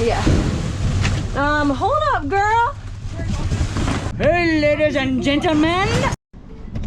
Yeah. Hold up, girl. Hey, ladies and gentlemen.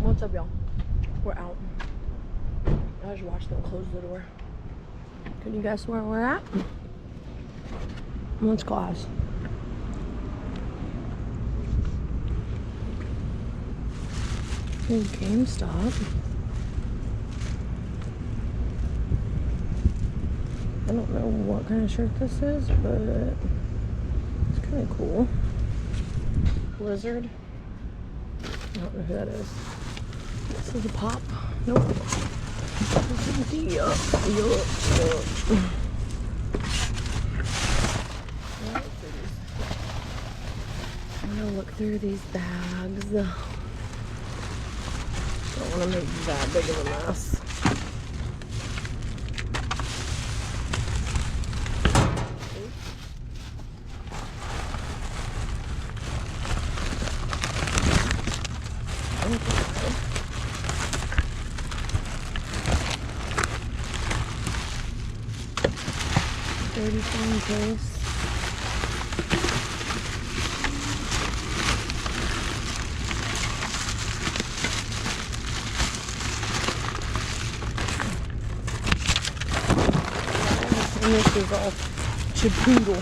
What's up, y'all? We're out. I just watched them close the door. Can you guess where we're at? What's class? GameStop. I don't know what kind of shirt this is, but it's kind of cool. Blizzard. I don't know who that is. This is a pop. Nope. This is yup. I'm gonna look through these bags. Don't want to make that big of a mess. $30 case. And this is all Chipoodle.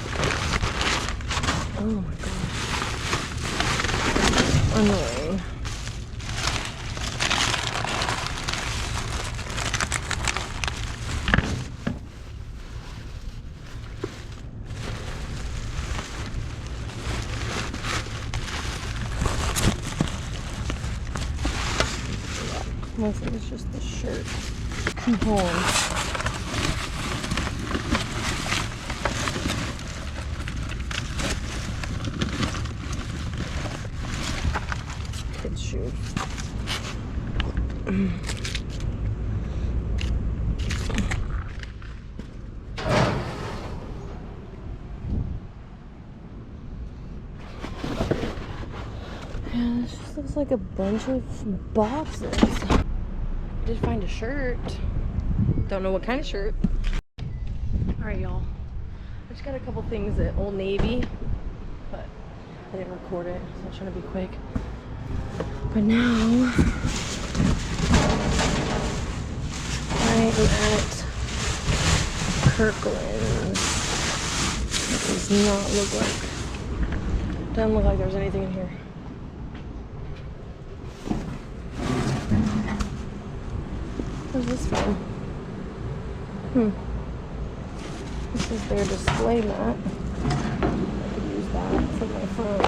Oh my gosh. Annoying. Mostly it's just the shirt. Coupons. Kids' shoes. Yeah, this just looks like a bunch of boxes. I did find a shirt. Don't know what kind of shirt. Alright, y'all. I just got a couple things at Old Navy, but I didn't record it, so I'm trying to be quick. But now I am at Kirkland's. It does not look like, doesn't look like there's anything in here. Where's this from? This is their display mat. I could use that for my front.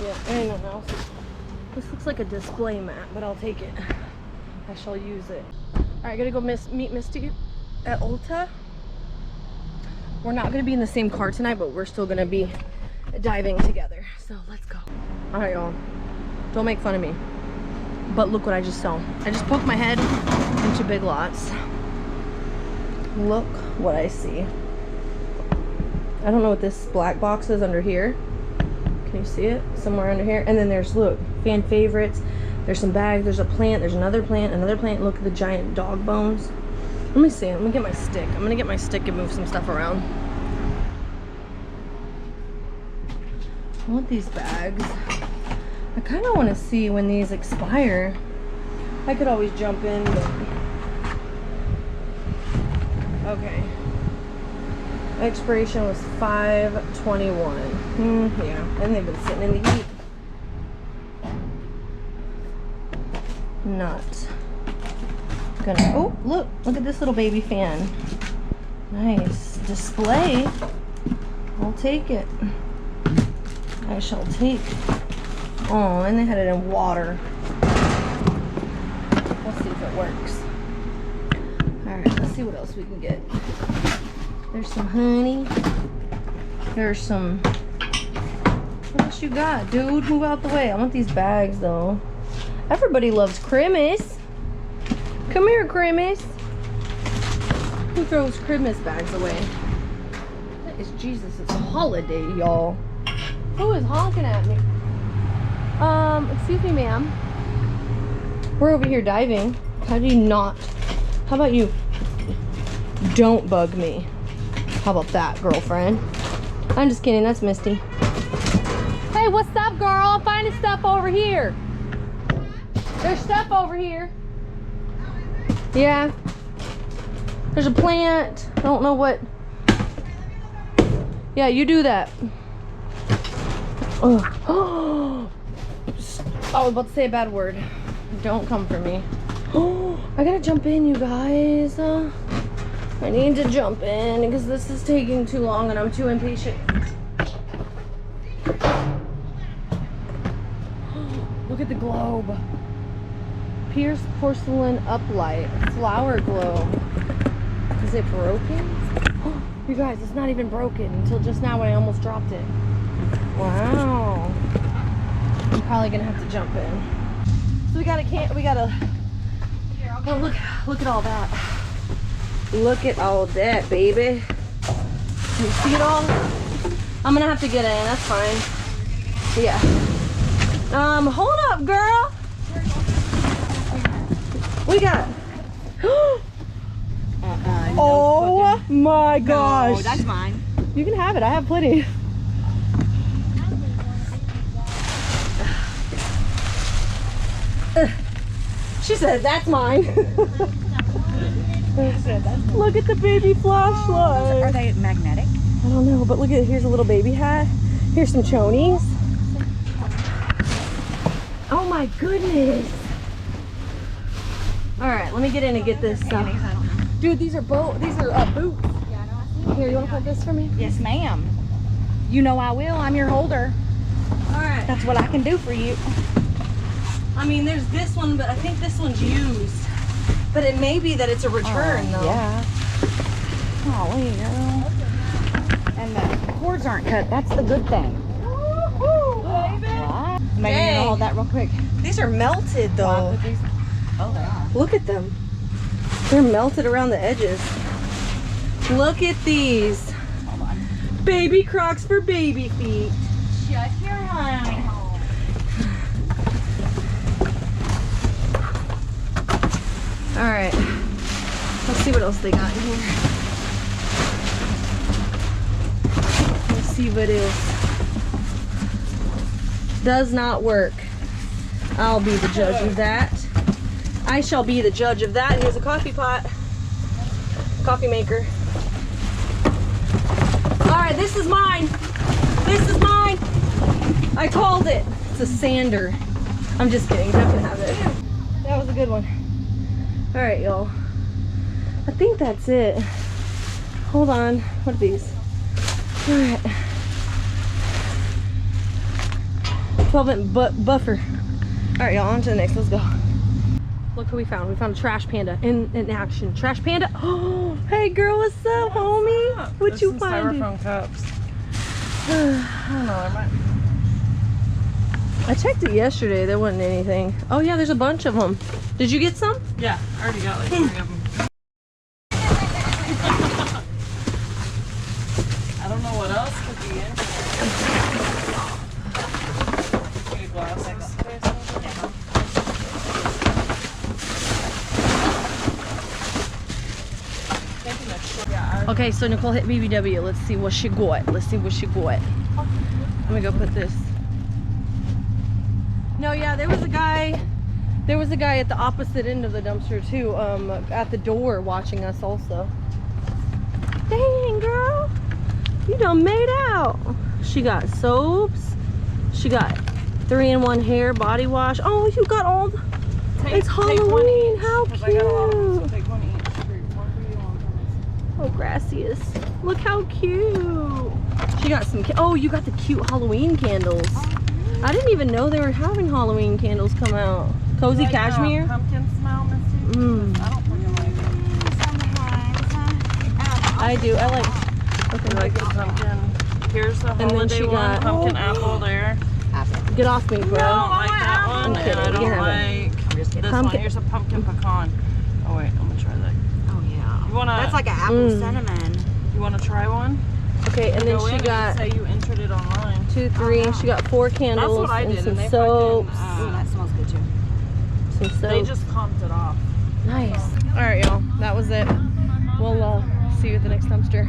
Yeah, ain't nothing else. This looks like a display mat, but I'll take it. I shall use it. Alright, gotta go meet Misty at Ulta. We're not gonna be in the same car tonight, but we're still gonna be diving together. So let's go. Alright, y'all. Don't make fun of me. But look what I just saw. I just poked my head into Big Lots. Look what I see. I don't know what this black box is under here. Can you see it? Somewhere under here. And then there's, look, fan favorites. There's some bags. There's a plant. There's another plant. Another plant. Look at the giant dog bones. Let me see. Let me get my stick. I'm going to get my stick and move some stuff around. I want these bags. I kind of want to see when these expire. I could always jump in, but... Okay. Expiration was 5/21. Yeah, and they've been sitting in the heat. Not gonna. Oh, look at this little baby fan. Nice display. I'll take it. I shall take. Oh, and they had it in water. Let's see if it works. All right, let's see what else we can get. There's some honey. There's some... What else you got, dude? Move out the way. I want these bags, though. Everybody loves Christmas. Come here, Christmas. who throws Christmas bags away? That is Jesus. It's a holiday, y'all. Who is honking at me? Excuse me, ma'am. We're over here diving. How do you not? How about you? Don't bug me. How about that, girlfriend? I'm just kidding. That's Misty. Hey, what's up, girl? I'm finding stuff over here. There's stuff over here. Yeah. There's a plant. I don't know what. Yeah, you do that. Oh. I was about to say a bad word. Don't come for me. Oh, I gotta jump in, you guys. I need to jump in because this is taking too long and I'm too impatient. Look at the globe. Pierce porcelain uplight. Flower globe. Is it broken? You guys, it's not even broken until just now when I almost dropped it. Wow. I'm probably gonna have to jump in. So we gotta oh, look at all that. Look at all that, baby. Can you see it all? I'm gonna have to get in, that's fine. Yeah. Hold up, girl. We got oh my gosh. No, that's mine. You can have it, I have plenty. She said, that's mine. Look at the baby flashlight. Are they magnetic? I don't know, but look at it. Here's a little baby hat. Here's some chonies. Oh my goodness. All right, let me get in and get this stuff. Dude, these are boots. Here, you want to hold this for me? Yes, ma'am. You know I will. I'm your holder. All right. That's what I can do for you. I mean, there's this one, but I think this one's used. But it may be that it's a return, though. Yeah. Oh, there you go. And the cords aren't cut. That's the good thing. Woo-hoo, baby. What? Maybe you can hold that real quick. These are melted, though. Oh, they are. Look at them. They're melted around the edges. Look at these. Hold on. Baby Crocs for baby feet. Shut your eye. All right, let's see what else they got in here. Let's see what else. Does not work. I'll be the judge of that. I shall be the judge of that. Here's a coffee pot. Coffee maker. All right, this is mine. This is mine. I called it. It's a sander. I'm just kidding. Jeff can have it. That was a good one. All right, y'all. I think that's it. Hold on. What are these? All right. 12-inch buffer. All right, y'all. On to the next. Let's go. Look who we found. We found a trash panda in action. Trash panda. Oh, hey, girl. What's up, homie? Up? What There's you some find? styrofoam cups. I don't know. There might. I checked it yesterday. There wasn't anything. Oh yeah, there's a bunch of them. Did you get some? Yeah, I already got like 3 of them. I don't know what else could be in here. Need a glass case over? Okay, so Nicole hit BBW. Let's see what she got. Let's see what she got. Let me go put this. No, yeah, there was a guy at the opposite end of the dumpster too, at the door watching us also. Dang, girl, you done made out. She got soaps. She got 3-in-1 hair body wash. Oh, you got all the, it's Halloween. How cute. I got a lot of them, so take one each. One for you, one for me. Oh, gracias. Look how cute. She got some, oh, you got the cute Halloween candles. I didn't even know they were having Halloween candles come out. Cozy Like cashmere. Pumpkin smell, Misty? Mm. I don't fucking like it. I do. I like. I like the pumpkin. Here's the then holiday she one. got- Pumpkin apple there. Get off me, bro. I don't like that one. I'm kidding. And I You don't can have like this one. Pumpkin- Here's a pumpkin pecan. Oh wait, I'm gonna try that. Oh, yeah. wanna? That's like an apple cinnamon. You wanna try one? Okay, and then Go she in got and say you entered it online. 2, 3. She got 4 That's candles what I and did, some and they soaps. fucking, That smells good too. Some soaps. They just comped it off. Nice. All right, y'all. That was it. We'll see you at the next dumpster.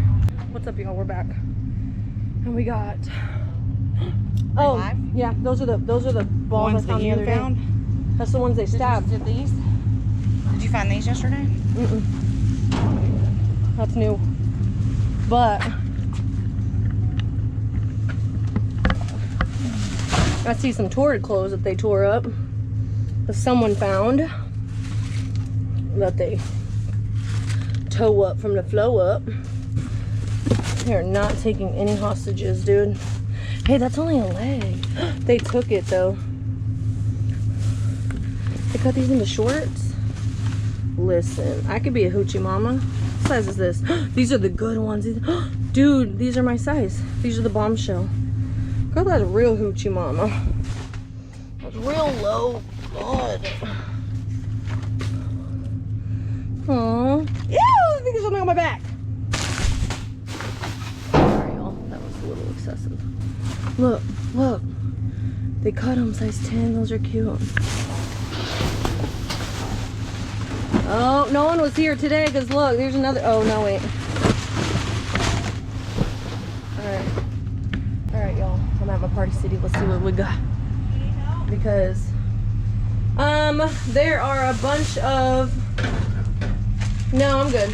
What's up, y'all? We're back, and we got. Oh, Alive? yeah. Those are the balls Ones I found that the you other found? day. That's the ones they stabbed. Did these? Did you find these yesterday? Mm-mm. That's new. But I see some torrid clothes that they tore up. That someone found that they tow up from the flow up. They're not taking any hostages, dude. Hey, that's only a leg. They took it though. They cut these into shorts. Listen, I could be a hoochie mama. What size is this? These are the good ones. Dude, these are my size. These are the bombshell. Girl, that's real hoochie mama. That's real low blood. Aww. Ew, I think there's something on my back. Sorry, y'all. That was a little excessive. Look, look. They cut them size 10. Those are cute. Oh, no one was here today because look, there's another. Oh, no, wait. All right, y'all. I'm at my Party City. Let's see what we got. Because, there are a bunch of. No, I'm good.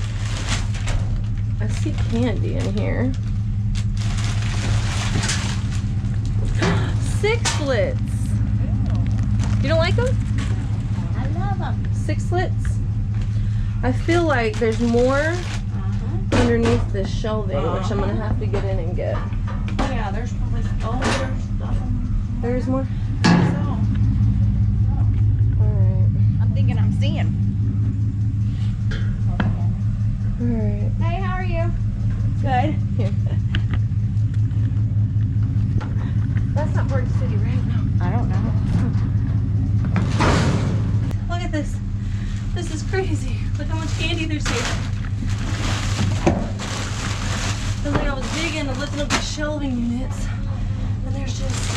I see candy in here. Sixlets. You don't like them? I love them. Sixlets. I feel like there's more underneath this shelving, which I'm gonna have to get in and get. Oh yeah, there's probably there's stuff. There's more. So, Alright. I'm thinking I'm seeing. Alright. Hey, how are you? Good. Here. That's not Party City, right? No. I don't know. Look at this. This is crazy. Look how much candy there's here. Feels like I was digging and lifting up the shelving units. And there's just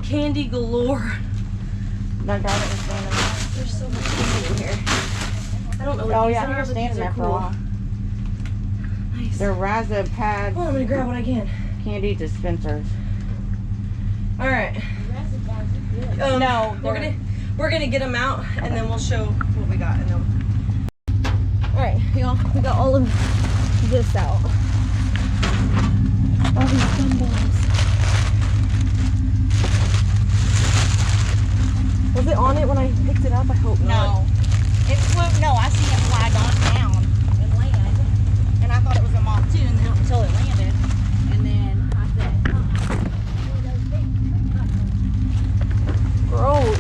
candy galore. My daughter was standing there. There's so much candy in here. I don't know what Oh these yeah, are, they were but standing these there are for a cool. while. Nice. They're Raza Pad Oh, I'm gonna grab what I can. candy dispensers. All right. No, we're gonna get them out and then we'll show what we got. And then. All right, y'all. We got all of this out. All these gumballs. Was it on it when I picked it up? I hope not. No. It flew, no, I seen it fly down and land. And I thought it was a moth too until it landed. And then I said, Gross.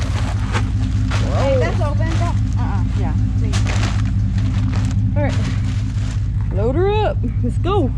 hey, that's open. Yeah. See. All right. Load her up. Let's go.